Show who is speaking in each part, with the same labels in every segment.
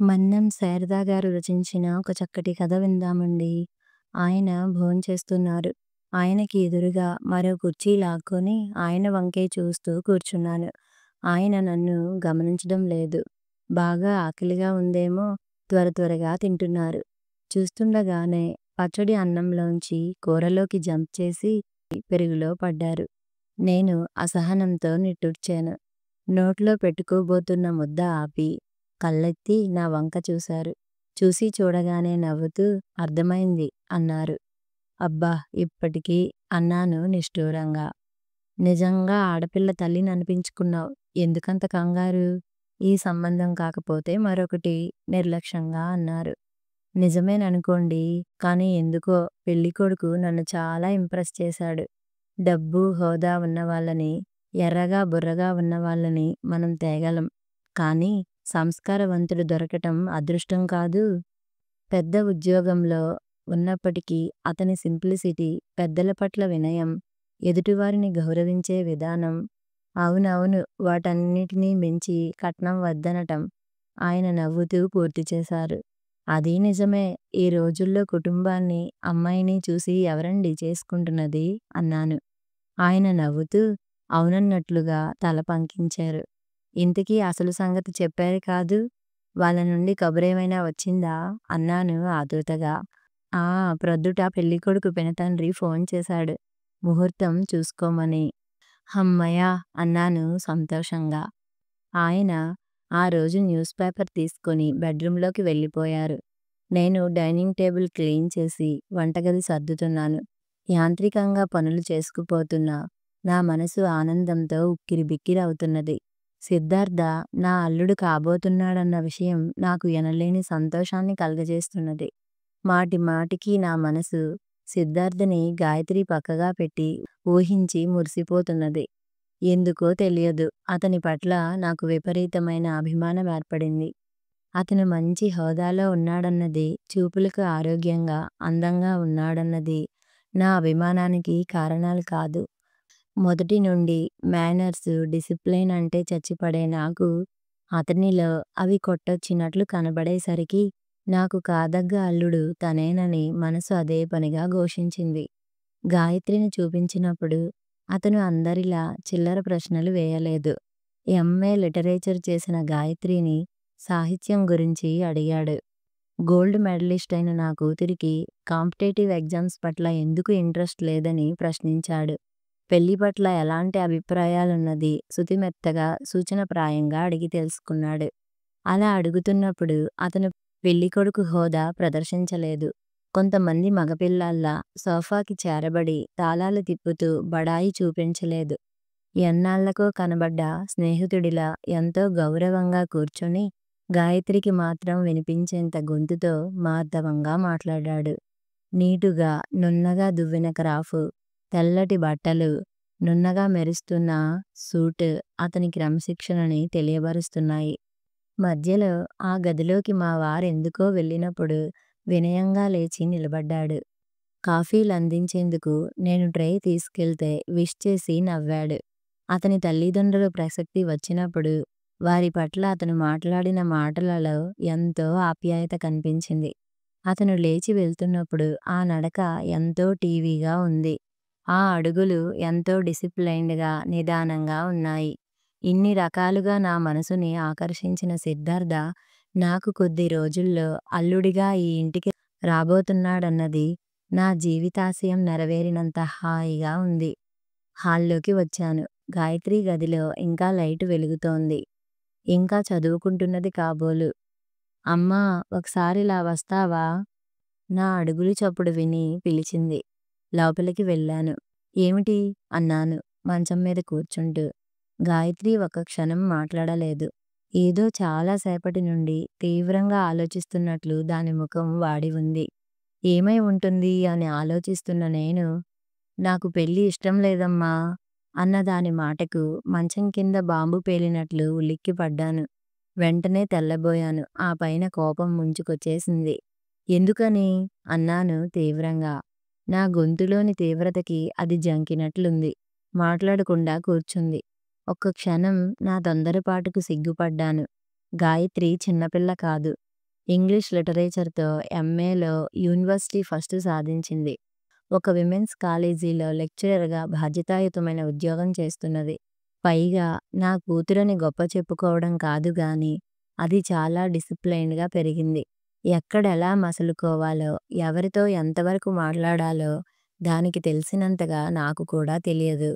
Speaker 1: మన్నం శారదా గారు రచించిన ఒక చక్కటి కథ విందామండి. ఆయన భోంచేస్తున్నారు. ఆయనకి ఎదురుగా మరో కుర్చీ లాక్కొని ఆయన వంకే చూస్తూ కూర్చున్నాను. ఆయన నన్ను గమనించడం లేదు. బాగా ఆకలిగా ఉందేమో త్వరగా తింటున్నారు. చూస్తుండగానే పచ్చడి అన్నంలోంచి కూరలోకి జంప్ చేసి పెరుగులో పడ్డారు. నేను అసహనంతో నిట్టూర్చాను. నోట్లో పెట్టుకోబోతున్న ముద్ద ఆపి కళ్ళెత్తి నా వంక చూశారు. చూసి చూడగానే నవ్వుతూ అర్థమైంది అన్నారు. అబ్బా! ఇప్పటికీ అన్నాను నిష్ఠూరంగా. నిజంగా ఆడపిల్ల తల్లిననిపించుకున్నావు. ఎందుకంత కంగారు? ఈ సంబంధం కాకపోతే మరొకటి నిర్లక్ష్యంగా అన్నారు. నిజమేననుకోండి. కానీ ఎందుకో పెళ్ళికొడుకు నన్ను చాలా ఇంప్రెస్ చేశాడు. డబ్బు, హోదా ఉన్నవాళ్ళని, ఎర్రగా బుర్రగా ఉన్నవాళ్ళని మనం తేగలం. కానీ సంస్కారవంతుడు దొరకటం అదృష్టం కాదూ! పెద్ద ఉద్యోగంలో ఉన్నప్పటికీ అతని సింప్లిసిటీ, పెద్దల పట్ల వినయం, ఎదుటివారిని గౌరవించే విధానం, అవునవును వాటన్నిటినీ మించి కట్నం వద్దనటం ఆయన నవ్వుతూ పూర్తి చేశారు. అదీ నిజమే. ఈ రోజుల్లో కుటుంబాన్ని, అమ్మాయిని చూసి ఎవరండీ చేసుకుంటున్నది అన్నాను. ఆయన నవ్వుతూ అవునన్నట్లుగా తల పంకించారు. ఇంతకీ అసలు సంగతి చెప్పారు కాదు? వాళ్ళ నుండి కబురేమైనా వచ్చిందా? అన్నాను ఆతృతగా. ఆ ప్రొద్దుట పెళ్ళికొడుకు పినతండ్రి ఫోన్ చేశాడు. ముహూర్తం చూసుకోమని. హమ్మయ్య! అన్నాను సంతోషంగా. ఆయన ఆ రోజు న్యూస్ పేపర్ తీసుకొని బెడ్రూంలోకి వెళ్ళిపోయారు. నేను డైనింగ్ టేబుల్ క్లీన్ చేసి వంటగది సర్దుతున్నాను. యాంత్రికంగా పనులు చేసుకుపోతున్నా నా మనసు ఆనందంతో ఉక్కిరిబిక్కిరి అవుతున్నది. సిద్ధార్థ నా అల్లుడు కాబోతున్నాడన్న విషయం నాకు ఎనలేని సంతోషాన్ని కలుగజేస్తున్నది. మాటిమాటికి నా మనసు సిద్ధార్థని గాయత్రి పక్కగా పెట్టి ఊహించి మురిసిపోతున్నది. ఎందుకో తెలియదు అతని పట్ల నాకు విపరీతమైన అభిమానం ఏర్పడింది. అతను మంచి హోదాలో ఉన్నాడన్నది, చూపులకు ఆరోగ్యంగా, అందంగా ఉన్నాడన్నది నా అభిమానానికి కారణాలు కాదు. మొదటి నుండి మేనర్స్, డిసిప్లిన్ అంటే చచ్చిపడే నాకు అతనిలో అవి కొట్టొచ్చినట్లు కనబడేసరికి నాకు కాదగ్గ అల్లుడు తనేనని మనసు అదే పనిగా ఘోషించింది. గాయత్రిని చూపించినప్పుడు అతను అందరిలా చిల్లర ప్రశ్నలు వేయలేదు. ఎంఏ లిటరేచర్ చేసిన గాయత్రిని సాహిత్యం గురించి అడిగాడు. గోల్డ్ మెడలిస్ట్ అయిన నా కూతురికి కాంపిటేటివ్ ఎగ్జామ్స్ పట్ల ఎందుకు ఇంట్రెస్ట్ లేదని ప్రశ్నించాడు. పెళ్లి పట్ల ఎలాంటి అభిప్రాయాలున్నది సుతిమెత్తగా, సూచనప్రాయంగా అడిగి తెలుసుకున్నాడు. అలా అడుగుతున్నప్పుడు అతను పెళ్ళికొడుకు హోదా ప్రదర్శించలేదు. కొంతమంది మగపిల్లాల్లా సోఫాకి చేరబడి తాళాలు తిప్పుతూ బడాయి చూపించలేదు. ఎన్నాళ్లకో కనబడ్డ స్నేహితుడిలా ఎంతో గౌరవంగా కూర్చొని గాయత్రికి మాత్రం వినిపించేంత గొంతుతో మార్దవంగా మాట్లాడాడు. నీటుగా, నున్నగా దువ్విన క్రాఫు, తెల్లటి బట్టలు, నున్నగా మెరుస్తున్న సూట్ అతని క్రమశిక్షణని తెలియబరుస్తున్నాయి. మధ్యలో ఆ గదిలోకి మా వారెందుకో వెళ్ళినప్పుడు వినయంగా లేచి నిలబడ్డాడు. కాఫీలందించేందుకు నేను ట్రే తీసుకెళ్తే విష్ చేసి నవ్వాడు. అతని తల్లిదండ్రుల ప్రసక్తి వచ్చినప్పుడు వారి పట్ల అతను మాట్లాడిన మాటలలో ఎంతో ఆప్యాయత కనిపించింది. అతను లేచి వెళ్తున్నప్పుడు ఆ నడక ఎంతో టీవీగా ఉంది. ఆ అడుగులు ఎంతో డిసిప్లైన్డ్గా, నిదానంగా ఉన్నాయి. ఇన్ని రకాలుగా నా మనసుని ఆకర్షించిన సిద్ధార్థ నాకు కొద్ది రోజుల్లో అల్లుడిగా ఈ ఇంటికి రాబోతున్నాడన్నది నా జీవితాశయం నెరవేరినంత హాయిగా ఉంది. హాల్లోకి వచ్చాను. గాయత్రి గదిలో ఇంకా లైటు వెలుగుతోంది. ఇంకా చదువుకుంటున్నది కాబోలు. అమ్మా! ఒకసారిలా వస్తావా? నా అడుగులు చప్పుడు విని పిలిచింది. లోపలికి వెళ్ళాను. ఏమిటి? అన్నాను మంచం మీద కూర్చుంటూ. గాయత్రి ఒక క్షణం మాట్లాడలేదు. ఏదో చాలా సేపటి నుండి తీవ్రంగా ఆలోచిస్తున్నట్లు దాని ముఖం వాడి ఉంది. ఏమై ఉంటుంది అని ఆలోచిస్తున్న నేను, నాకు పెళ్ళి ఇష్టం లేదమ్మా అన్న దాని మాటకు మంచం కింద బాంబు పేలినట్లు ఉలిక్కిపడ్డాను. వెంటనే తెల్లబోయాను. ఆ పైన కోపం ముంచుకొచ్చేసింది. ఎందుకని? అన్నాను తీవ్రంగా. నా గొంతులోని తీవ్రతకి అది జంకినట్లుంది. మాట్లాడకుండా కూర్చుంది. ఒక్క క్షణం నా తొందరపాటుకు సిగ్గుపడ్డాను. గాయత్రి చిన్నపిల్ల కాదు. ఇంగ్లీష్ లిటరేచర్‌తో ఎంఏలో యూనివర్సిటీ ఫస్ట్ సాధించింది. ఒక విమెన్స్ కాలేజీలో లెక్చరర్‌గా బాధ్యతాయుతమైన ఉద్యోగం చేస్తున్నది. పైగా నా కూతురని గొప్ప చెప్పుకోవడం కాదు గానీ, అది చాలా డిసిప్లైన్డ్‌గా పెరిగింది. ఎక్కడెలా మసలుకోవాలో, ఎవరితో ఎంతవరకు మాట్లాడాలో దానికి తెలిసినంతగా నాకు కూడా తెలియదు.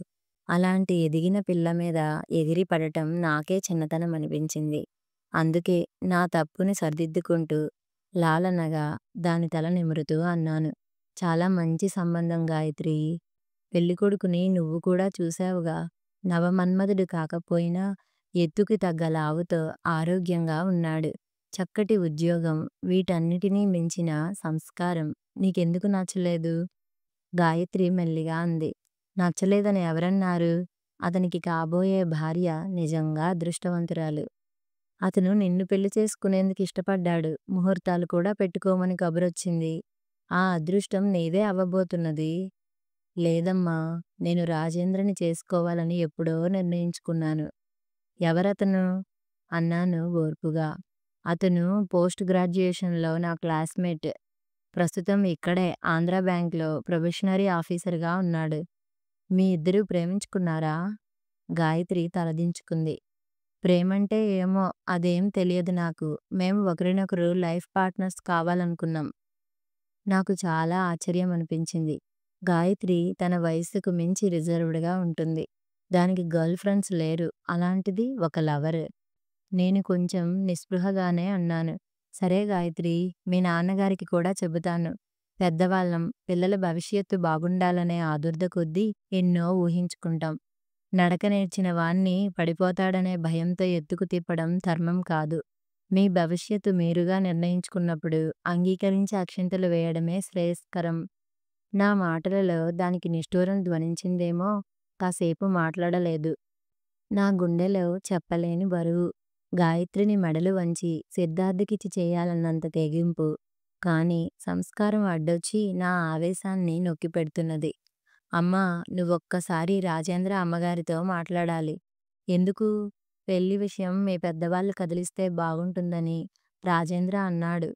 Speaker 1: అలాంటి ఎదిగిన పిల్ల మీద ఎగిరి పడటం నాకే చిన్నతనం అనిపించింది. అందుకే నా తప్పుని సరిదిద్దుకుంటూ, లాలనగా దాని తల నిమురుతూ అన్నాను. చాలా మంచి సంబంధం గాయత్రి. పెళ్ళికొడుకుని నువ్వు కూడా చూశావుగా. నవమన్మధుడు కాకపోయినా ఎత్తుకి తగ్గ లావుతో ఆరోగ్యంగా ఉన్నాడు. చక్కటి ఉద్యోగం, వీటన్నిటినీ మించిన సంస్కారం. నీకెందుకు నచ్చలేదు? గాయత్రి మెల్లిగా అంది. నచ్చలేదని ఎవరన్నారు? అతనికి కాబోయే భార్య నిజంగా అదృష్టవంతురాలు. అతను నిన్ను పెళ్లి చేసుకునేందుకు ఇష్టపడ్డాడు. ముహూర్తాలు కూడా పెట్టుకోమని కబురొచ్చింది. ఆ అదృష్టం నీదే అవ్వబోతున్నది. లేదమ్మా! నేను రాజేంద్రని చేసుకోవాలని ఎప్పుడో నిర్ణయించుకున్నాను. ఎవరతను? అన్నాను ఓర్పుగా. అతను పోస్ట్ గ్రాడ్యుయేషన్‌లో నా క్లాస్‌మేట్. ప్రస్తుతం ఇక్కడే ఆంధ్రా బ్యాంక్‌లో ప్రొబేషనరీ ఆఫీసర్‌గా ఉన్నాడు. మీ ఇద్దరూ ప్రేమించుకున్నారా? గాయత్రి తలదించుకుంది. ప్రేమంటే ఏమో అదేం తెలియదు నాకు. మేము ఒకరినొకరు లైఫ్ పార్ట్నర్స్ కావాలనుకున్నాం. నాకు చాలా ఆశ్చర్యం అనిపించింది. గాయత్రి తన వయస్సుకు మించి రిజర్వ్డ్‌గా ఉంటుంది. దానికి గర్ల్ ఫ్రెండ్స్ లేరు. అలాంటిది ఒక లవర్. నేను కొంచెం నిస్పృహగానే అన్నాను. సరే గాయత్రి, మీ నాన్నగారికి కూడా చెబుతాను. పెద్దవాళ్ళం, పిల్లల భవిష్యత్తు బాగుండాలనే ఆదుర్ద కొద్దీ ఎన్నో ఊహించుకుంటాం. నడక నేర్చిన వాణ్ణి పడిపోతాడనే భయంతో ఎత్తుకు తిప్పడం ధర్మం కాదు. మీ భవిష్యత్తు మీరుగా నిర్ణయించుకున్నప్పుడు అంగీకరించి అక్షింతలు వేయడమే శ్రేయస్కరం. నా మాటలలో దానికి నిష్ఠూరం ధ్వనించిందేమో, కాసేపు మాట్లాడలేదు. నా గుండెలో చెప్పలేని బరువు. గాయత్రిని మెడలు వంచి సిద్ధార్థకిచ్చి చేయాలన్నంత తెగింపు. కానీ సంస్కారం అడ్డొచ్చి నా ఆవేశాన్ని నొక్కిపెడుతున్నది. అమ్మా! నువ్వొక్కసారి రాజేంద్ర అమ్మగారితో మాట్లాడాలి. ఎందుకు? పెళ్లి విషయం మీ పెద్దవాళ్ళు కదిలిస్తే బాగుంటుందని రాజేంద్ర అన్నాడు.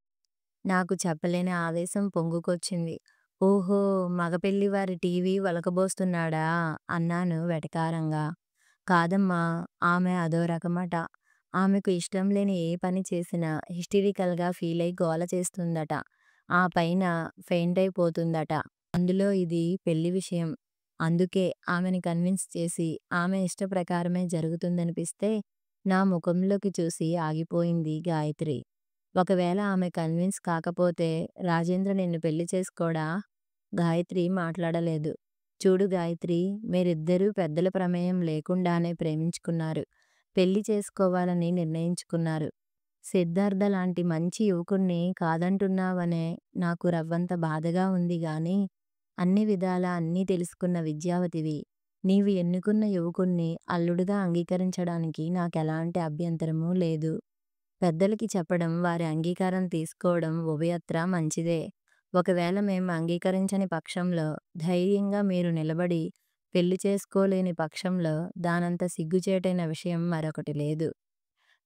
Speaker 1: నాకు చెప్పలేని ఆవేశం పొంగుకొచ్చింది. ఓహో! మగ పెళ్లివారి టీవీ ఒలకబోస్తున్నాడా? అన్నాను వెటకారంగా. కాదమ్మా! ఆమె అదో రకమట. ఆమెకు ఇష్టం లేని ఏ పని చేసినా హిస్టీరికల్‌గా ఫీలై గోల చేస్తుందట. ఆ పైన ఫెయింటయిపోతుందట. అందులో ఇది పెళ్లి విషయం. అందుకే ఆమెని కన్విన్స్ చేసి ఆమె ఇష్ట ప్రకారమే జరుగుతుందనిపిస్తే నా ముఖంలోకి చూసి ఆగిపోయింది గాయత్రి. ఒకవేళ ఆమె కన్విన్స్ కాకపోతే రాజేంద్ర నిన్ను పెళ్లి చేసుకోడా? గాయత్రి మాట్లాడలేదు. చూడు గాయత్రి, మీరిద్దరూ పెద్దల ప్రమేయం లేకుండానే ప్రేమించుకున్నారు. పెళ్లి చేసుకోవాలని నిర్ణయించుకున్నారు. సిద్ధార్థ లాంటి మంచి యువకుణ్ణి కాదంటున్నావనే నాకు రవ్వంత బాధగా ఉంది గానీ, అన్ని విధాలా అన్నీ తెలుసుకున్న విద్యావతివి. నీవు ఎన్నుకున్న యువకుణ్ణి అల్లుడుగా అంగీకరించడానికి నాకెలాంటి అభ్యంతరమూ లేదు. పెద్దలకి చెప్పడం, వారి అంగీకారం తీసుకోవడం ఉభయత్రా మంచిదే. ఒకవేళ మేము అంగీకరించని పక్షంలో, ధైర్యంగా మీరు నిలబడి పెళ్లి చేసుకోలేని పక్షంలో దానంత సిగ్గుచేటైన విషయం మరొకటి లేదు.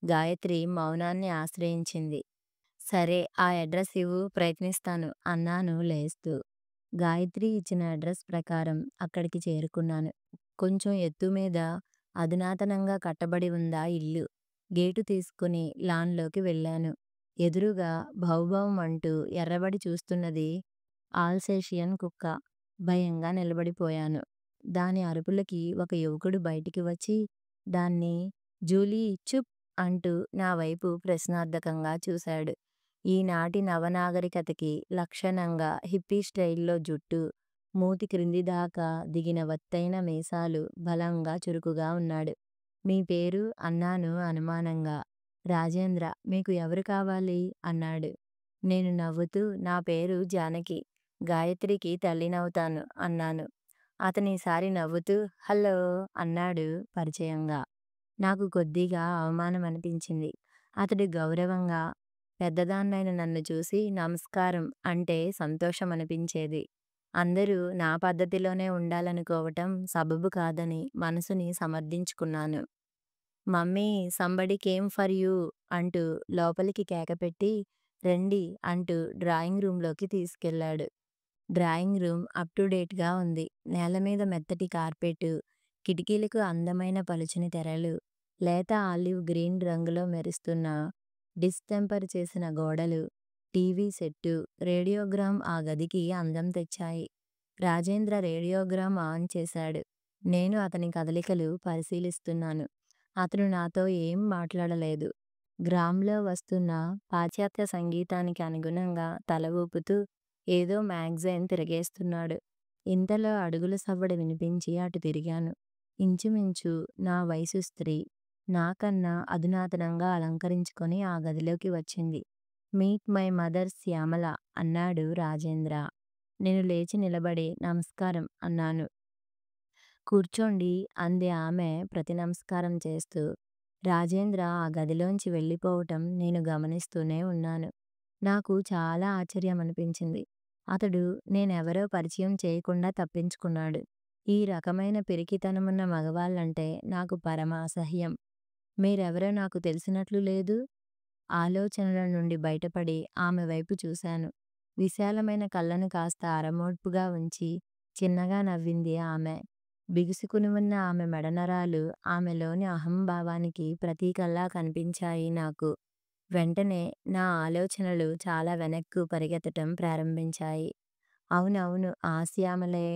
Speaker 1: గాయత్రి మౌనాన్ని ఆశ్రయించింది. సరే, ఆ అడ్రస్ ఇవ్వు, ప్రయత్నిస్తాను అన్నాను లేస్తూ. గాయత్రి ఇచ్చిన అడ్రస్ ప్రకారం అక్కడికి చేరుకున్నాను. కొంచెం ఎత్తు మీద అధునాతనంగా కట్టబడి ఉందా ఇల్లు. గేటు తీసుకుని లాన్‌లోకి వెళ్ళాను. ఎదురుగా భౌభౌమంటూ ఎర్రబడి చూస్తున్నది ఆల్సేషియన్ కుక్క. భయంగా నిలబడిపోయాను. దాని అరుపులకి ఒక యువకుడు బయటికి వచ్చి దాన్ని జూలీ చుప్ అంటూ నా వైపు ప్రశ్నార్థకంగా చూశాడు. ఈనాటి నవనాగరికతకి లక్షణంగా హిప్పీ స్టైల్లో జుట్టు, మూతి క్రింది దాకా దిగిన ఒత్తైన మీసాలు, బలంగా చురుకుగా ఉన్నాడు. మీ పేరు? అన్నాను అనుమానంగా. రాజేంద్ర. మీకు ఎవరు కావాలి? అన్నాడు. నేను నవ్వుతూ నా పేరు జానకి. గాయత్రికి తల్లినవుతాను అన్నాను. అతనీసారి నవ్వుతూ హల్లో అన్నాడు పరిచయంగా. నాకు కొద్దిగా అవమానమనిపించింది. అతడు గౌరవంగా, పెద్దదాన్నైన నన్ను చూసి నమస్కారం అంటే సంతోషమనిపించేది. అందరూ నా పద్ధతిలోనే ఉండాలనుకోవటం సబబు కాదని మనసుని సమర్థించుకున్నాను. Mummy somebody came for you అంటూ లోపలికి కేకపెట్టి రండి అంటూ డ్రాయింగ్ రూమ్‌లోకి తీసుకెళ్ళాడు. డ్రాయింగ్ రూమ్ అప్ టు డేట్‌గా ఉంది. నేల మీద మెత్తటి కార్పెటు, కిటికీలకు అందమైన పలుచని తెరలు, లేత ఆలివ్ గ్రీన్ రంగులో మెరుస్తున్న డిస్టెంపర్ చేసిన గోడలు, టీవీ సెట్టు, రేడియోగ్రామ్ ఆ గదికి అందం తెచ్చాయి. రాజేంద్ర రేడియోగ్రామ్ ఆన్ చేశాడు. నేను అతని కదలికలు పరిశీలిస్తున్నాను. అతను నాతో ఏం మాట్లాడలేదు. గ్రామ్‌లో వస్తున్న పాశ్చాత్య సంగీతానికి అనుగుణంగా తల ఊపుతూ ఏదో మ్యాగజైన్ తిరగేస్తున్నాడు. ఇంతలో అడుగుల సవ్వడి వినిపించి అటు తిరిగాను. ఇంచుమించు నా వయసు స్త్రీ. నాకన్నా అధునాతనంగా అలంకరించుకొని ఆ గదిలోకి వచ్చింది. మీట్ మై మదర్ శ్యామల అన్నాడు రాజేంద్ర. నేను లేచి నిలబడి నమస్కారం అన్నాను. కూర్చోండి అంది ఆమె ప్రతినమస్కారం చేస్తూ. రాజేంద్ర ఆ గదిలోంచి వెళ్ళిపోవటం నేను గమనిస్తూనే ఉన్నాను. నాకు చాలా ఆశ్చర్యమనిపించింది. అతడు నేనెవరో పరిచయం చేయకుండా తప్పించుకున్నాడు. ఈ రకమైన పిరికితనమున్న మగవాళ్ళంటే నాకు పరమ అసహ్యం. మీరెవరో నాకు తెలిసినట్లు లేదు? ఆలోచనల నుండి బయటపడి ఆమె వైపు చూశాను. విశాలమైన కళ్ళను కాస్త అరమోడ్పుగా ఉంచి చిన్నగా నవ్వింది ఆమె. బిగుసుకుని ఉన్న ఆమె మెడనరాలు ఆమెలోని అహంభావానికి ప్రతీకల్లా కనిపించాయి నాకు. వెంటనే నా ఆలోచనలు చాలా వెనక్కు పరిగెత్తటం ప్రారంభించాయి. అవునవును, ఆ శ్యామలే.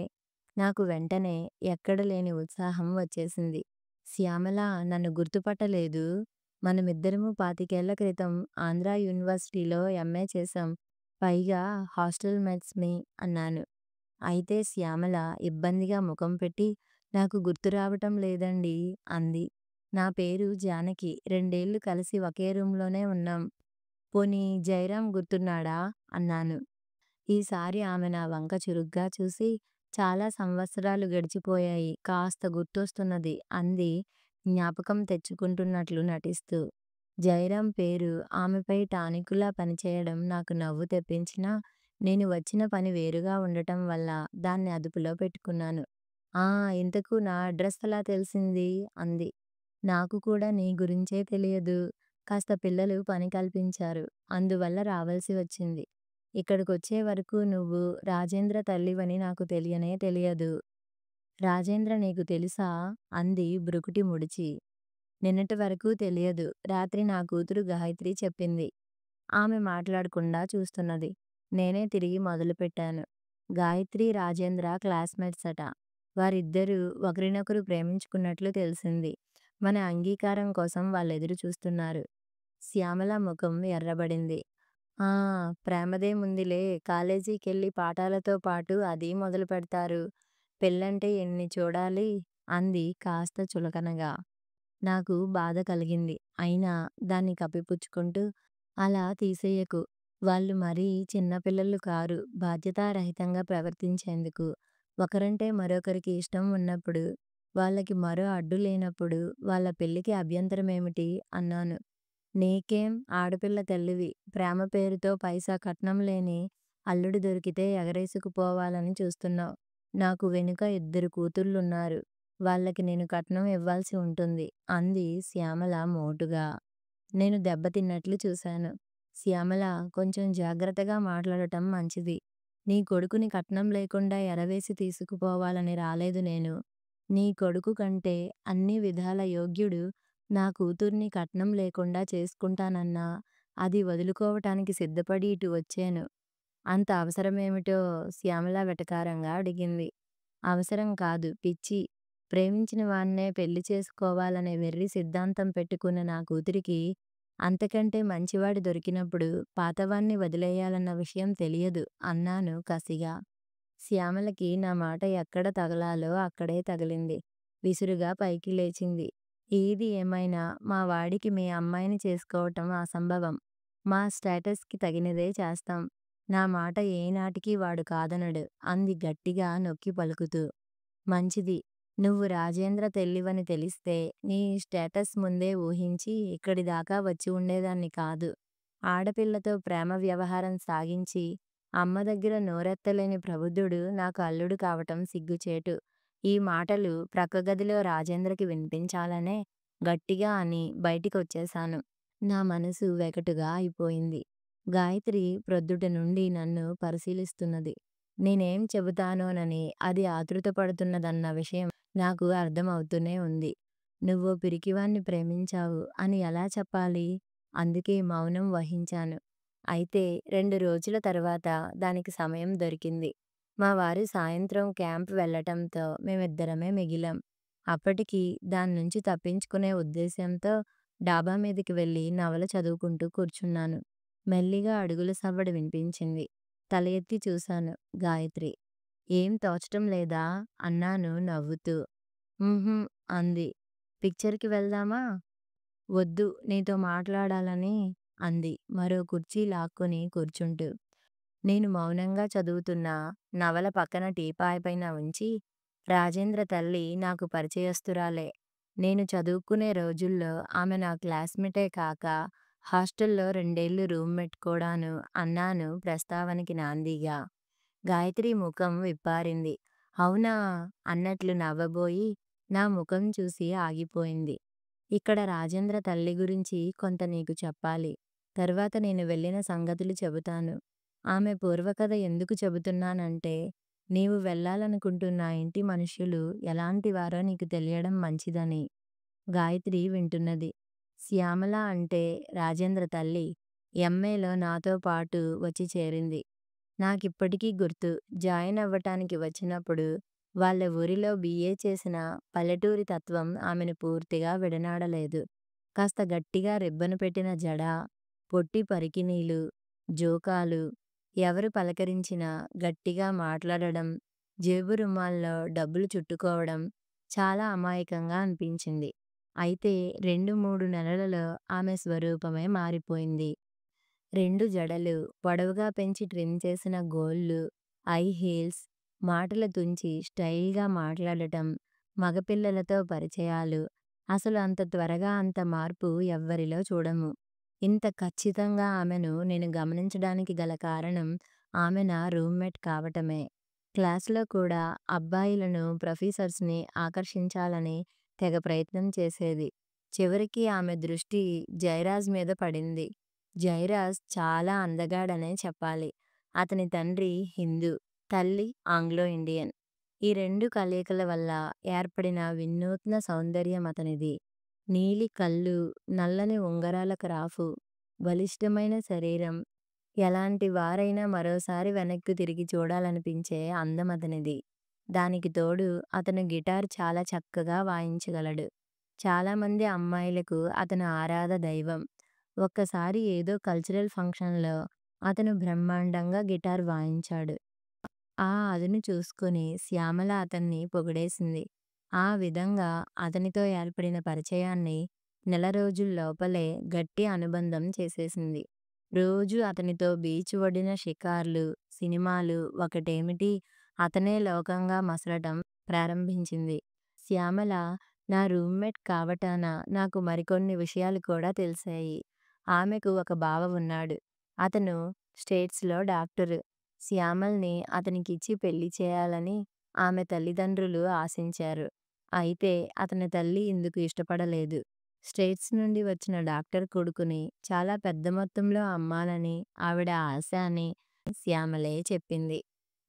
Speaker 1: నాకు వెంటనే ఎక్కడలేని ఉత్సాహం వచ్చేసింది. శ్యామల నన్ను గుర్తుపట్టలేదూ? మనమిద్దరమూ 25 ఏళ్ల క్రితం ఆంధ్రా యూనివర్సిటీలో ఎంఏ చేశాం. పైగా హాస్టల్ మేట్స్‌మి అన్నాను. అయితే శ్యామల ఇబ్బందిగా ముఖం పెట్టి నాకు గుర్తు రావటం లేదండీ అంది. నా పేరు జానకి. 2 ఏళ్లు కలిసి ఒకే రూమ్‌లోనే ఉన్నాం. పోనీ జయరాం గుర్తున్నాడా అన్నాను. ఈసారి ఆమె నా వంక చురుగ్గా చూసి చాలా సంవత్సరాలు గడిచిపోయాయి, కాస్త గుర్తొస్తున్నది అంది జ్ఞాపకం తెచ్చుకుంటున్నట్లు నటిస్తూ. జయరాం పేరు ఆమెపై టానికులా పనిచేయడం నాకు నవ్వు తెప్పించినా నేను వచ్చిన పని వేరుగా ఉండటం వల్ల దాన్ని అదుపులో పెట్టుకున్నాను. ఆ, ఇంతకు నా అడ్రస్ ఎలా తెలిసింది అంది. నాకు కూడా నీ గురించే తెలియదు. కాస్త పిల్లలు పని కల్పించారు. అందువల్ల రావాల్సి వచ్చింది. ఇక్కడికొచ్చే వరకు నువ్వు రాజేంద్ర తల్లివని నాకు తెలియనే తెలియదు. రాజేంద్ర నీకు తెలుసా అంది భ్రుకుటి ముడిచి. నిన్నటి వరకు తెలియదు. రాత్రి నా కూతురు గాయత్రి చెప్పింది. ఆమె మాట్లాడకుండా చూస్తున్నది. నేనే తిరిగి మొదలుపెట్టాను. గాయత్రి రాజేంద్ర క్లాస్మేట్స్ అట. వారిద్దరూ ఒకరినొకరు ప్రేమించుకున్నట్లు తెలిసింది. మన అంగీకారం కోసం వాళ్ళెదురు చూస్తున్నారు. శ్యామల ముఖం ఎర్రబడింది. ఆ, ప్రేమదేముందిలే, కాలేజీకెళ్ళి పాఠాలతో పాటు అదీ మొదలు పెడతారు. పెళ్ళంటే ఎన్ని చూడాలి అంది కాస్త చులకనగా. నాకు బాధ కలిగింది. అయినా దాన్ని కప్పిపుచ్చుకుంటూ అలా తీసెయ్యకు. వాళ్ళు మరీ చిన్నపిల్లలు కారు బాధ్యతారహితంగా ప్రవర్తించేందుకు. ఒకరంటే మరొకరికి ఇష్టం ఉన్నప్పుడు, వాళ్ళకి మరో అడ్డు లేనప్పుడు వాళ్ళ పెళ్ళికి అభ్యంతరమేమిటి అన్నాను. నీకేం, ఆడపిల్ల తల్లివి. ప్రేమ పేరుతో పైసా కట్నం లేని అల్లుడు దొరికితే ఎగరేసుకుపోవాలని చూస్తున్నావు. నాకు వెనుక 2 కూతుళ్ళున్నారు. వాళ్ళకి నేను కట్నం ఇవ్వాల్సి ఉంటుంది అంది శ్యామల మోటుగా. నేను దెబ్బతిన్నట్లు చూశాను. శ్యామల, కొంచెం జాగ్రత్తగా మాట్లాడటం మంచిది. నీ కొడుకుని కట్నం లేకుండా ఎరవేసి తీసుకుపోవాలని రాలేదు నేను. నీ కొడుకు కంటే అన్ని విధాల యోగ్యుడు నా కూతుర్ని కట్నం లేకుండా చేసుకుంటానన్నా అది వదులుకోవటానికి సిద్ధపడి ఇటు వచ్చాను. అంత అవసరమేమిటో శ్యామల వెటకారంగా అడిగింది. అవసరం కాదు, పిచ్చి. ప్రేమించిన వాన్నే పెళ్లి చేసుకోవాలనే వెర్రి సిద్ధాంతం పెట్టుకున్న నా కూతురికి అంతకంటే మంచివాడు దొరికినప్పుడు పాతవాన్ని వదిలేయాలన్న విషయం తెలియదు అన్నాను కసిగా. శ్యామలకి నా మాట ఎక్కడ తగలాలో అక్కడే తగిలింది. విసురుగా పైకి లేచింది. ఏది ఏమైనా మా వాడికి మీ అమ్మాయిని చేసుకోవటం అసంభవం. మా స్టేటస్‌కి తగినదే చేస్తాం. నా మాట ఏనాటికి వాడు కాదనడు అంది గట్టిగా నొక్కి పలుకుతూ. మంచిది. నువ్వు రాజేంద్ర తెల్లివని తెలిస్తే నీ స్టేటస్ ముందే ఊహించి ఇక్కడి దాకా వచ్చి ఉండేదాన్ని కాదు. ఆడపిల్లతో ప్రేమ వ్యవహారం సాగించి అమ్మ దగ్గర నోరెత్తలేని ప్రబుద్ధుడు నాకు అల్లుడు కావటం సిగ్గుచేటు. ఈ మాటలు ప్రక్క గదిలో రాజేంద్రకి వినిపించాలనే గట్టిగా అని బయటికొచ్చేశాను. నా మనసు వెగటుగా అయిపోయింది. గాయత్రి ప్రొద్దుట నుండి నన్ను పరిశీలిస్తున్నది. నేనేం చెబుతానోనని అది ఆతృత పడుతున్నదన్న విషయం నాకు అర్థమవుతూనే ఉంది. నువ్వో పిరికివాణ్ణి ప్రేమించావు అని ఎలా చెప్పాలి? అందుకే మౌనం వహించాను. అయితే 2 రోజుల తర్వాత దానికి సమయం దొరికింది. మా వారు సాయంత్రం క్యాంప్ వెళ్ళటంతో మేమిద్దరమే మిగిలాం. అప్పటికి దాన్నుంచి తప్పించుకునే ఉద్దేశ్యంతో డాబా మీదికి వెళ్ళి నవల చదువుకుంటూ కూర్చున్నాను. మెల్లిగా అడుగుల సవ్వడి వినిపించింది. తల ఎత్తి చూశాను. గాయత్రి. ఏం తోచటం లేదా? అన్నాను నవ్వుతూ. ఉహుం అంది. పిక్చర్‌కి వెళ్దామా? వద్దు నీతో మాట్లాడాలని అంది మరో కుర్చీ లాక్కొని కూర్చుంటూ. నేను మౌనంగా చదువుతున్న నవల పక్కన టీపాయ్ పైన ఉంచి, రాజేంద్ర తల్లి నాకు పరిచయస్తురాలే. నేను చదువుకునే రోజుల్లో ఆమె నా క్లాస్‌మేటే కాక, హాస్టల్‌లో 2 ఏళ్లు రూమ్‌మేట్ కూడాను అన్నాను ప్రస్తావనకి నాందీగా. గాయత్రి ముఖం విప్పారింది. అవునా! అన్నట్లు నవ్వబోయి, నా ముఖం చూసి ఆగిపోయింది. ఇక్కడ రాజేంద్ర తల్లి గురించి కొంత నీకు చెప్పాలి. తర్వాత నేను వెళ్ళిన సంగతులు చెబుతాను. ఆమె పూర్వకథ ఎందుకు చెబుతున్నానంటే, నీవు వెళ్ళాలనుకుంటున్న ఇంటి మనుష్యులు ఎలాంటివారో నీకు తెలియడం మంచిదని. గాయత్రి వింటున్నది. శ్యామల అంటే రాజేంద్ర తల్లి ఎంఏలో నాతో పాటు వచ్చి చేరింది. నాకిప్పటికీ గుర్తు. జాయిన్ అవ్వటానికి వచ్చినప్పుడు వాళ్ళ ఊరిలో బీఏ చేసిన పల్లెటూరి తత్వం ఆమెను పూర్తిగా విడనాడలేదు. కాస్త గట్టిగా రిబ్బన్ పెట్టిన జడ, పొట్టి పరికిణీలు, జోకాలు, ఎవరు పలకరించినా గట్టిగా మాట్లాడడం, జేబు రుమాల్లో డబ్బులు చుట్టుకోవడం చాలా అమాయకంగా అనిపించింది. అయితే 2, 3 నెలలలో ఆమె స్వరూపమే మారిపోయింది. 2 జడలు, పొడవుగా పెంచి ట్రిమ్ చేసిన గోళ్లు, ఐ హీల్స్, మాటలు తుంచి స్టైల్‌గా మాట్లాడటం, మగపిల్లలతో పరిచయాలు. అసలు అంత త్వరగా అంత మార్పు ఎవ్వరిలో చూడము. ఇంత ఖచ్చితంగా ఆమెను నేను గమనించడానికి గల కారణం ఆమె నా రూమ్‌మేట్ కావటమే. క్లాస్‌లో కూడా అబ్బాయిలను, ప్రొఫెసర్స్‌ని ఆకర్షించాలని తెగ ప్రయత్నం చేసేది. చివరికి ఆమె దృష్టి జయరాజ్ మీద పడింది. జయరాజ్ చాలా అందగాడనే చెప్పాలి. అతని తండ్రి హిందూ, తల్లి ఆంగ్లో ఇండియన్. ఈ 2 కలయికల వల్ల ఏర్పడిన వినూత్న సౌందర్యం అతనిది. నీలి కళ్ళు, నల్లని ఉంగరాల క్రాఫు, బలిష్టమైన శరీరం. ఎలాంటి వారైనా మరోసారి వెనక్కు తిరిగి చూడాలనిపించే అందం అతనిది. దానికి తోడు అతను గిటార్ చాలా చక్కగా వాయించగలడు. చాలామంది అమ్మాయిలకు అతను ఆరాధ దైవం. ఒక్కసారి ఏదో కల్చరల్ ఫంక్షన్‌లో అతను బ్రహ్మాండంగా గిటార్ వాయించాడు. ఆ అదును చూసుకొని శ్యామల అతన్ని పొగిడేసింది. ఆ విధంగా అతనితో ఏర్పడిన పరిచయాన్ని నెల రోజుల్లోపలే గట్టి అనుబంధం చేసేసింది. రోజూ అతనితో బీచ్ ఒడ్డున షికార్లు, సినిమాలు ఒకటేమిటి అతనే లోకంగా మసలటం ప్రారంభించింది. శ్యామల నా రూమ్‌మేట్ కావటాన నాకు మరికొన్ని విషయాలు కూడా తెలిశాయి. ఆమెకు ఒక బావ ఉన్నాడు. అతను స్టేట్స్‌లో డాక్టరు. శ్యామల్‌ని అతనికిచ్చి పెళ్లి చేయాలని ఆమె తల్లిదండ్రులు ఆశించారు. అయితే అతని తల్లి ఇందుకు ఇష్టపడలేదు. స్టేట్స్ నుండి వచ్చిన డాక్టర్ కొడుకుని చాలా పెద్ద మొత్తంలో అమ్మాలని ఆవిడ ఆశ అని శ్యామలే చెప్పింది.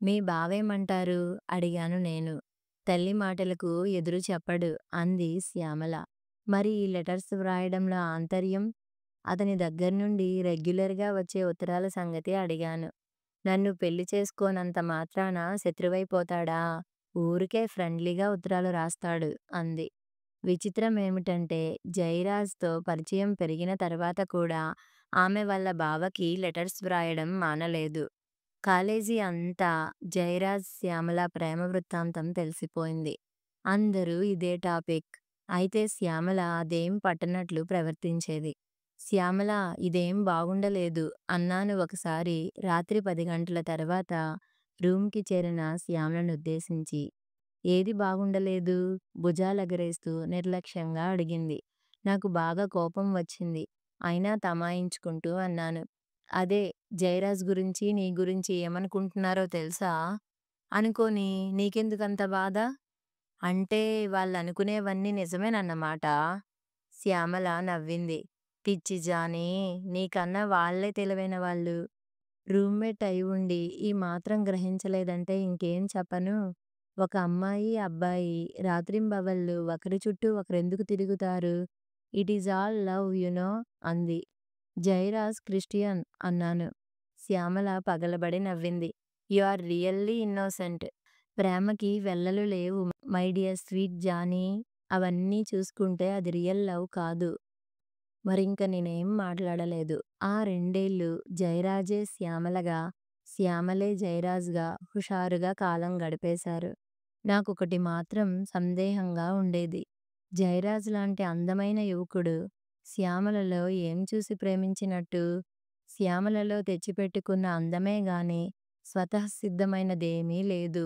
Speaker 1: మీ బావేమంటారు? అడిగాను నేను. తల్లి మాటలకు ఎదురు చెప్పడు అంది శ్యామల. మరి ఈ లెటర్స్ వ్రాయడంలో ఆంతర్యం? అతని దగ్గర్నుండి రెగ్యులర్‌గా వచ్చే ఉత్తరాల సంగతి అడిగాను. నన్ను పెళ్లి చేసుకోనంత మాత్రాన శత్రువైపోతాడా? ఊరికే ఫ్రెండ్లీగా ఉత్తరాలు రాస్తాడు అంది. విచిత్రమేమిటంటే జయరాజ్‌తో పరిచయం పెరిగిన తర్వాత కూడా ఆమె వాళ్ళ బావకి లెటర్స్ వ్రాయడం మానలేదు. కాలేజీ అంతా జయరాజ్, శ్యామల ప్రేమ వృత్తాంతం తెలిసిపోయింది. అందరూ ఇదే టాపిక్. అయితే శ్యామల అదేం పట్టనట్లు ప్రవర్తించేది. శ్యామల ఇదేం బాగుండలేదు అన్నాను ఒకసారి రాత్రి 10 గంటల తర్వాత రూమ్‌కి చేరిన శ్యామలనుద్దేశించి. ఏది బాగుండలేదు? భుజాలెగరేస్తూ నిర్లక్ష్యంగా అడిగింది. నాకు బాగా కోపం వచ్చింది. అయినా తమాయించుకుంటూ అన్నాను. అదే జయరాజ్ గురించి, నీ గురించి ఏమనుకుంటున్నారో తెలుసా? అనుకోని నీకెందుకంత బాధ? అంటే వాళ్ళనుకునేవన్నీ నిజమేనన్నమాట? శ్యామల నవ్వింది. పిచ్చి జానీ! నీకన్నా వాళ్ళే తెలివైన వాళ్ళు. రూమ్‌మేట్ అయి ఉండి ఈ మాత్రం గ్రహించలేదంటే ఇంకేం చెప్పను? ఒక అమ్మాయి, అబ్బాయి రాత్రింబవళ్ళు ఒకరి చుట్టూ ఒకరెందుకు తిరుగుతారు? It is all love you know అంది. జైరాజ్ క్రిస్టియన్ అన్నాను. శ్యామల పగలబడి నవ్వింది. You are really innocent. ప్రేమకి వెల్లలు లేవు మై డియర్ స్వీట్ జానీ. అవన్నీ చూసుకుంటే అది రియల్ లవ్ కాదు. మరింక నేనేం మాట్లాడలేదు. ఆ 2 ఏళ్ళు జయరాజే శ్యామలగా, శ్యామలే జయరాజ్‌గా హుషారుగా కాలం గడిపేశారు. నాకొకటి మాత్రం సందేహంగా ఉండేది. జయరాజ్ లాంటి అందమైన యువకుడు శ్యామలలో ఏం చూసి ప్రేమించినట్టు? శ్యామలలో తెచ్చిపెట్టుకున్న అందమే గాని స్వతఃసిద్ధమైనదేమీ లేదు.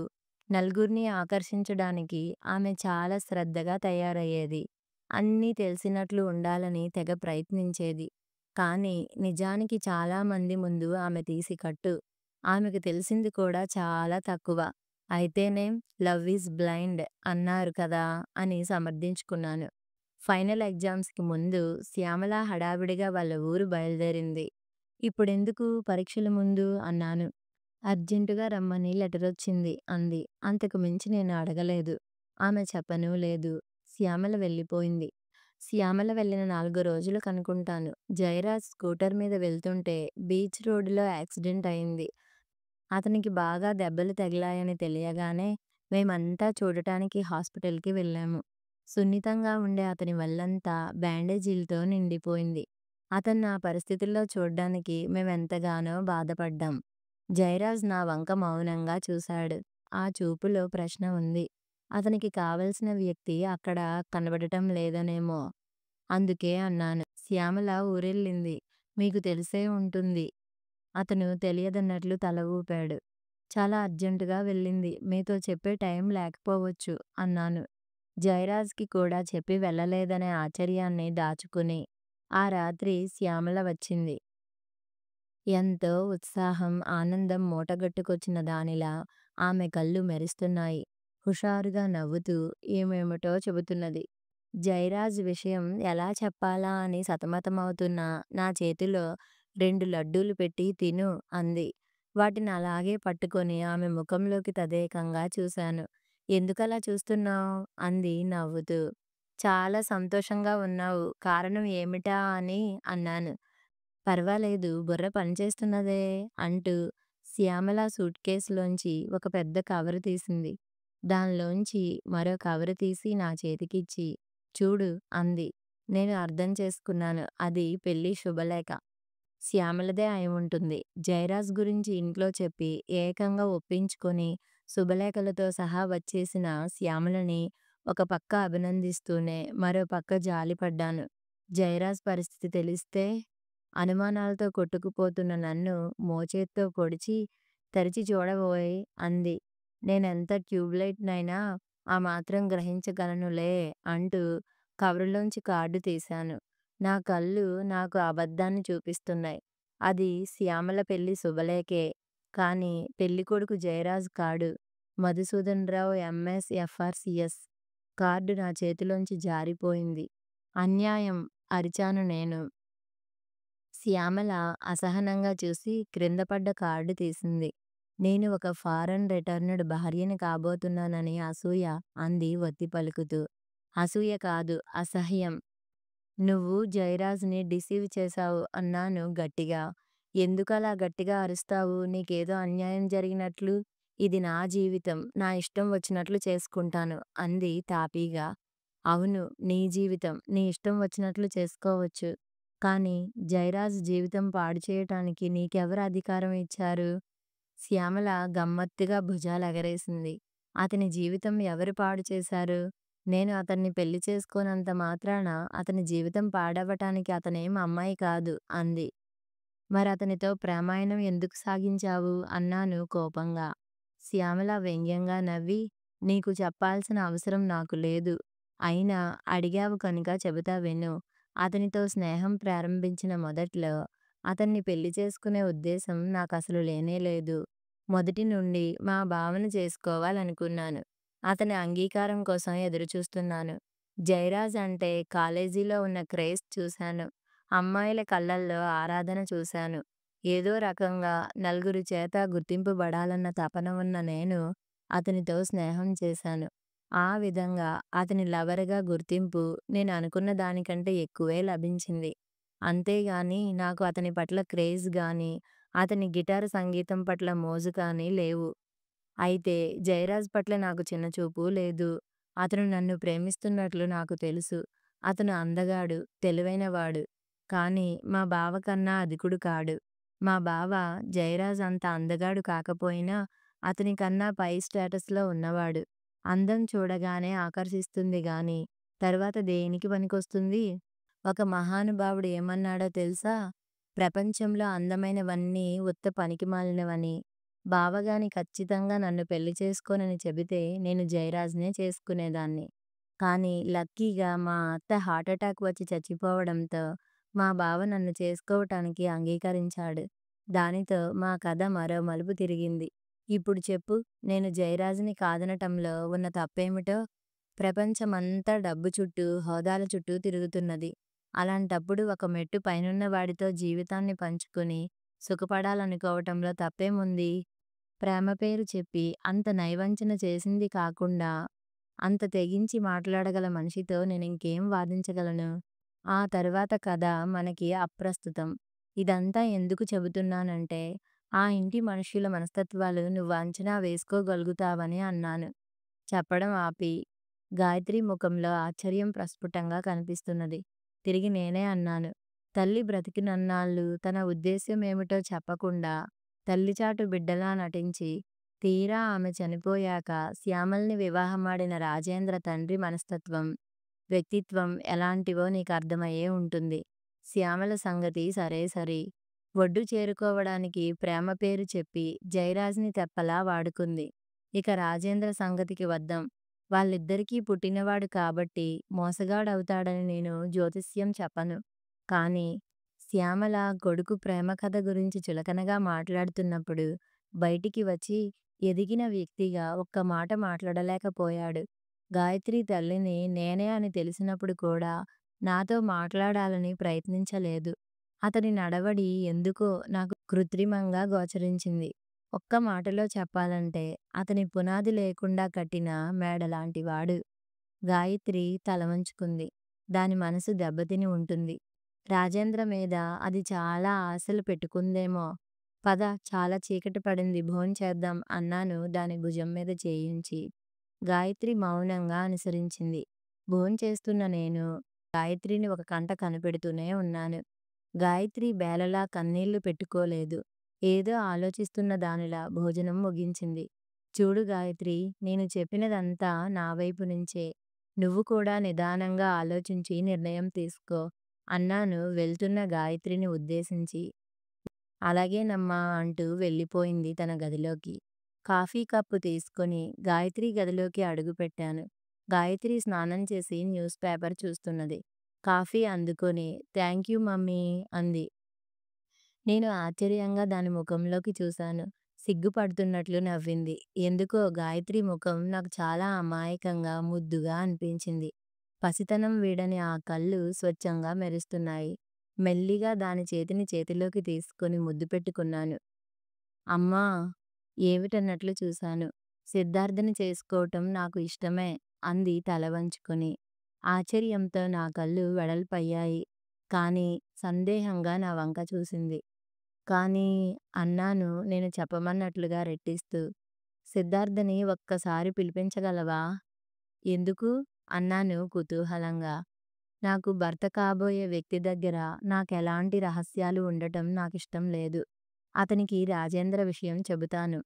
Speaker 1: నలుగురిని ఆకర్షించడానికి ఆమె చాలా శ్రద్ధగా తయారయ్యేది. అన్నీ తెలిసినట్లు ఉండాలని తెగ ప్రయత్నించేది. కానీ నిజానికి చాలా మంది ముందు ఆమె తీసి కట్టు. ఆమెకు తెలిసింది కూడా చాలా తక్కువ. అయితేనేం లవ్ ఈజ్ బ్లైండ్ అన్నారు కదా అని సమర్థించుకున్నాను. ఫైనల్ ఎగ్జామ్స్‌కి ముందు శ్యామల హడావిడిగా వాళ్ళ ఊరు బయలుదేరింది. ఇప్పుడెందుకు పరీక్షల ముందు అన్నాను. అర్జెంటుగా రమ్మని లెటరొచ్చింది అంది. అంతకు మించి నేను అడగలేదు. ఆమె చెప్పనూ లేదు. శ్యామల వెళ్ళిపోయింది. శ్యామల వెళ్ళిన 4 రోజులకనుకుంటాను. జయరాజ్ స్కూటర్ మీద వెళ్తుంటే బీచ్ రోడ్డులో యాక్సిడెంట్ అయింది. అతనికి బాగా దెబ్బలు తగిలాయని తెలియగానే మేమంతా చూడటానికి హాస్పిటల్‌కి వెళ్ళాము. సున్నితంగా ఉండే అతని వళ్ళంతా బ్యాండేజీలతో నిండిపోయింది. అతన్ని ఆ పరిస్థితుల్లో చూడ్డానికి మేమెంతగానో బాధపడ్డాం. జయరాజ్ నా వంక మౌనంగా చూశాడు. ఆ చూపులో ప్రశ్న ఉంది. అతనికి కావలసిన వ్యక్తి అక్కడ కనబడటం లేదనేమో. అందుకే అన్నాను. శ్యామల ఊరెళ్ళింది. మీకు తెలిసే ఉంటుంది. అతను తెలియదన్నట్లు తల ఊపాడు. చాలా అర్జెంటుగా వెళ్ళింది. మీతో చెప్పే టైం లేకపోవచ్చు అన్నాను. జయరాజ్‌కి కూడా చెప్పి వెళ్ళలేదనే ఆశ్చర్యాన్ని దాచుకుని. ఆ రాత్రి శ్యామల వచ్చింది. ఎంతో ఉత్సాహం, ఆనందం మూటగట్టుకొచ్చిన దానిలా ఆమె కళ్ళు మెరుస్తున్నాయి. హుషారుగా నవ్వుతూ ఏమేమిటో చెబుతున్నది. జయరాజ్ విషయం ఎలా చెప్పాలా అని సతమతమవుతున్న నా చేతిలో 2 లడ్డూలు పెట్టి తిను అంది. వాటిని అలాగే పట్టుకొని ఆమె ముఖంలోకి తదేకంగా చూశాను. ఎందుకలా చూస్తున్నావ్? అంది నవ్వుతూ. చాలా సంతోషంగా ఉన్నావు. కారణం ఏమిటా అని అన్నాను. పర్వాలేదు బుర్ర పనిచేస్తున్నదే అంటూ శ్యామల సూట్‌కేస్‌లోంచి ఒక పెద్ద కవరు తీసింది. దానిలోంచి మరో కవరు తీసి నా చేతికిచ్చి, చూడు అంది. నేను అర్థం చేసుకున్నాను. అది పెళ్లి శుభలేఖ. శ్యామలదే అయి ఉంటుంది. జయరాజ్ గురించి ఇంట్లో చెప్పి ఏకంగా ఒప్పించుకొని శుభలేఖలతో సహా వచ్చేసిన శ్యామలని ఒక పక్క అభినందిస్తూనే మరో పక్క జాలిపడ్డాను. జయరాజ్ పరిస్థితి తెలిస్తే అనుమానాలతో కొట్టుకుపోతున్న నన్ను మోచేత్తో పొడిచి తెరిచి చూడబోయ్ అంది. నేనెంత ట్యూబ్‌లైట్‌నైనా ఆ మాత్రం గ్రహించగలనులే అంటూ కవరులోంచి కార్డు తీశాను. నా కళ్ళు నాకు అబద్ధాన్ని చూపిస్తున్నాయి. అది శ్యామల పెళ్లి శుభలేఖే. కానీ పెళ్ళికొడుకు జయరాజ్ కాడు. మధుసూదన్ రావు ఎంఎస్ ఎఫ్ఆర్‌సీఎస్. కార్డు నా చేతిలోంచి జారిపోయింది. అన్యాయం అరిచాను నేను. శ్యామల అసహనంగా చూసి క్రిందపడ్డ కార్డు తీసింది. నేను ఒక ఫారెన్ రిటర్న్డ్ భార్యని కాబోతున్నానని అసూయ అంది ఒత్తి పలుకుతూ. అసూయ కాదు అసహ్యం. నువ్వు జయరాజ్‌ని డిసీవ్ చేశావు అన్నాను గట్టిగా. ఎందుకలా గట్టిగా అరుస్తావు? నీకేదో అన్యాయం జరిగినట్లు. ఇది నా జీవితం. నా ఇష్టం వచ్చినట్లు చేసుకుంటాను అంది తాపీగా. అవును నీ జీవితం. నీ ఇష్టం వచ్చినట్లు చేసుకోవచ్చు. కానీ జయరాజ్ జీవితం పాడు చేయటానికి నీకెవరు అధికారం ఇచ్చారు? శ్యామల గమ్మత్తుగా భుజాలెగరేసింది. అతని జీవితం ఎవరు పాడు చేశారు? నేను అతన్ని పెళ్లి చేసుకోనంత మాత్రాన అతని జీవితం పాడవటానికి అతనేం అమ్మాయి కాదు అంది. మరతనితో ప్రేమాయణం ఎందుకు సాగించావు? అన్నాను కోపంగా. శ్యామల వ్యంగ్యంగా నవ్వి, నీకు చెప్పాల్సిన అవసరం నాకు లేదు. అయినా అడిగావు కనుక చెబుతా విను. అతనితో స్నేహం ప్రారంభించిన మొదట్లో అతన్ని పెళ్లి చేసుకునే ఉద్దేశం నాకసలు లేనేలేదు. మొదటి నుండి మా బావను చేసుకోవాలనుకున్నాను. అతని అంగీకారం కోసం ఎదురుచూస్తున్నాను. జయరాజ్ అంటే కాలేజీలో ఉన్న క్రేజ్ చూశాను. అమ్మాయిల కళ్ళల్లో ఆరాధన చూశాను. ఏదో రకంగా నలుగురి చేత గుర్తింపబడాలన్న తపన ఉన్న నేను అతనితో స్నేహం చేశాను. ఆ విధంగా అతని లవర్‌గా గుర్తింపు నేను అనుకున్న దానికంటే ఎక్కువే లభించింది. అంతేగాని నాకు అతని పట్ల క్రేజ్ గానీ, అతని గిటార్ సంగీతం పట్ల మోజు కానీ లేవు. అయితే జయరాజ్ పట్ల నాకు చిన్నచూపు లేదు. అతను నన్ను ప్రేమిస్తున్నట్లు నాకు తెలుసు. అతను అందగాడు, తెలివైనవాడు. కానీ మా బావ కన్నా అధికుడు కాడు. మా బావ జయరాజ్ అంత అందగాడు కాకపోయినా అతని కన్నా పై స్టేటస్‌లో ఉన్నవాడు. అందం చూడగానే ఆకర్షిస్తుంది గానీ, తర్వాత దేనికి పనికొస్తుంది? ఒక మహానుభావుడు ఏమన్నాడో తెలుసా? ప్రపంచంలో అందమైనవన్నీ ఉత్త పనికిమాలినవని. బావగాని ఖచ్చితంగా నన్ను పెళ్లి చేసుకోనని చెబితే నేను జయరాజ్‌నే చేసుకునేదాన్ని. కానీ లక్కీగా మా అత్త హార్ట్‌అటాక్ వచ్చి చచ్చిపోవడంతో మా బావ నన్ను చేసుకోవటానికి అంగీకరించాడు. దానితో మా కథ మరో మలుపు తిరిగింది. ఇప్పుడు చెప్పు, నేను జయరాజ్‌ని కాదనటంలో ఉన్న తప్పేమిటో? ప్రపంచమంతా డబ్బు చుట్టూ, హోదాల చుట్టూ తిరుగుతున్నది. అలాంటప్పుడు ఒక మెట్టు పైనున్న వాడితో జీవితాన్ని పంచుకొని సుఖపడాలనుకోవటంలో తప్పేముంది? ప్రేమ పేరు చెప్పి అంత నయవంచన చేసింది కాకుండా, అంత తెగించి మాట్లాడగల మనిషితో నేనింకేం వాదించగలను? ఆ తరువాత కథ మనకి అప్రస్తుతం. ఇదంతా ఎందుకు చెబుతున్నానంటే, ఆ ఇంటి మనుష్యుల మనస్తత్వాలు నువ్వు అంచనా వేసుకోగలుగుతావని అన్నాను. చెప్పడం ఆపి, గాయత్రి ముఖంలో ఆశ్చర్యం ప్రస్ఫుటంగా కనిపిస్తున్నది. తిరిగి నేనే అన్నాను. తల్లి బ్రతికినన్నాళ్ళు తన ఉద్దేశ్యమేమిటో చెప్పకుండా, తల్లిచాటు బిడ్డలా నటించి, తీరా ఆమె చనిపోయాక శ్యామల్ని వివాహమాడిన రాజేంద్ర తండ్రి మనస్తత్వం, వ్యక్తిత్వం ఎలాంటివో నీకర్థమయ్యే ఉంటుంది. శ్యామల సంగతి సరే సరి. ఒడ్డు చేరుకోవడానికి ప్రేమ పేరు చెప్పి జయరాజ్‌ని తెప్పలా వాడుకుంది. ఇక రాజేంద్ర సంగతికి వద్దాం. వాళ్ళిద్దరికీ పుట్టినవాడు కాబట్టి మోసగాడవుతాడని నేను జ్యోతిష్యం చెప్పను. కానీ శ్యామల కొడుకు ప్రేమ కథ గురించి చులకనగా మాట్లాడుతున్నప్పుడు బయటికి వచ్చి ఎదిగిన వ్యక్తిగా ఒక్క మాట మాట్లాడలేకపోయాడు. గాయత్రి తల్లిని నేనే అని తెలిసినప్పుడు కూడా నాతో మాట్లాడాలని ప్రయత్నించలేదు. అతని నడవడి ఎందుకో నాకు కృత్రిమంగా గోచరించింది. ఒక్క మాటలో చెప్పాలంటే అతని పునాది లేకుండా కట్టిన మేడలాంటివాడు. గాయత్రి తల వంచుకుంది. దాని మనసు దెబ్బతిని ఉంటుంది. రాజేంద్ర మీద అది చాలా ఆశలు పెట్టుకుందేమో. పద, చాలా చీకటి పడింది, భోంచేద్దాం అన్నాను దాని భుజం మీద చేయుంచి. గాయత్రి మౌనంగా అనుసరించింది. భోంచేస్తున్న నేను గాయత్రిని ఒక కంట కనిపెడుతూనే ఉన్నాను. గాయత్రి బేలలా కన్నీళ్లు పెట్టుకోలేదు. ఏదో ఆలోచిస్తున్న దానిలా భోజనం ముగించింది. చూడు గాయత్రి, నేను చెప్పినదంతా నా వైపు నుంచే. నువ్వు కూడా నిదానంగా ఆలోచించి నిర్ణయం తీసుకో అన్నాను వెళ్తున్న గాయత్రిని ఉద్దేశించి. అలాగేనమ్మా అంటూ వెళ్ళిపోయింది తన గదిలోకి. కాఫీ కప్పు తీసుకొని గాయత్రి గదిలోకి అడుగుపెట్టాను. గాయత్రి స్నానం చేసి న్యూస్ పేపర్ చూస్తున్నది. కాఫీ అందుకొని థాంక్యూ మమ్మీ అంది. నేను ఆశ్చర్యంగా దాని ముఖంలోకి చూశాను. సిగ్గుపడుతున్నట్లు నవ్వింది. ఎందుకో గాయత్రి ముఖం నాకు చాలా అమాయకంగా, ముద్దుగా అనిపించింది. పసితనం వీడని ఆ కళ్ళు స్వచ్ఛంగా మెరుస్తున్నాయి. మెల్లిగా దాని చేతిని చేతిలోకి తీసుకొని ముద్దు పెట్టుకున్నాను. అమ్మా! ఏమిటన్నట్లు చూశాను. సిద్ధార్థని చేసుకోవటం నాకు ఇష్టమే అంది తల వంచుకొని. ఆశ్చర్యంతో నా కళ్ళు వెడల్పయ్యాయి. కానీ సందేహంగా నా వంక చూసింది. కానీ అన్నాను నేను చెప్పమన్నట్లుగా రెట్టిస్తూ. సిద్ధార్థని ఒక్కసారి పిలిపించగలవా? ఎందుకు? అన్నాను కుతూహలంగా. నాకు భర్త కాబోయే వ్యక్తి దగ్గర నాకెలాంటి రహస్యాలు ఉండటం నాకిష్టం లేదు. అతనికి రాజేంద్ర విషయం చెబుతాను.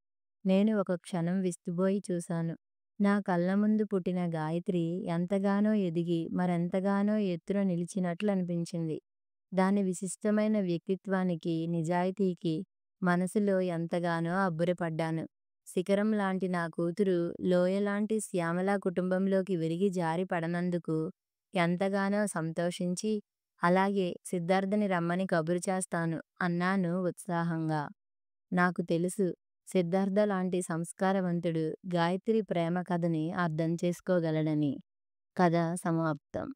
Speaker 1: నేను ఒక క్షణం విస్తుబోయి చూశాను. నా కళ్ళ ముందు పుట్టిన గాయత్రి ఎంతగానో ఎదిగి మరెంతగానో ఎత్తున నిలిచినట్లనిపించింది. దాని విశిష్టమైన వ్యక్తిత్వానికి, నిజాయితీకి మనసులో ఎంతగానో అబ్బురపడ్డాను. శిఖరం లాంటి నా కూతురు లోయలాంటి శ్యామల కుటుంబంలోకి విరిగి జారి పడనందుకు ఎంతగానో సంతోషించి, అలాగే సిద్ధార్థని రమ్మని కబురు చేస్తాను అన్నాను ఉత్సాహంగా. నాకు తెలుసు, సిద్ధార్థ లాంటి సంస్కారవంతుడు గాయత్రి ప్రేమ కథని అర్థం చేసుకోగలడని. కథ సమాప్తం.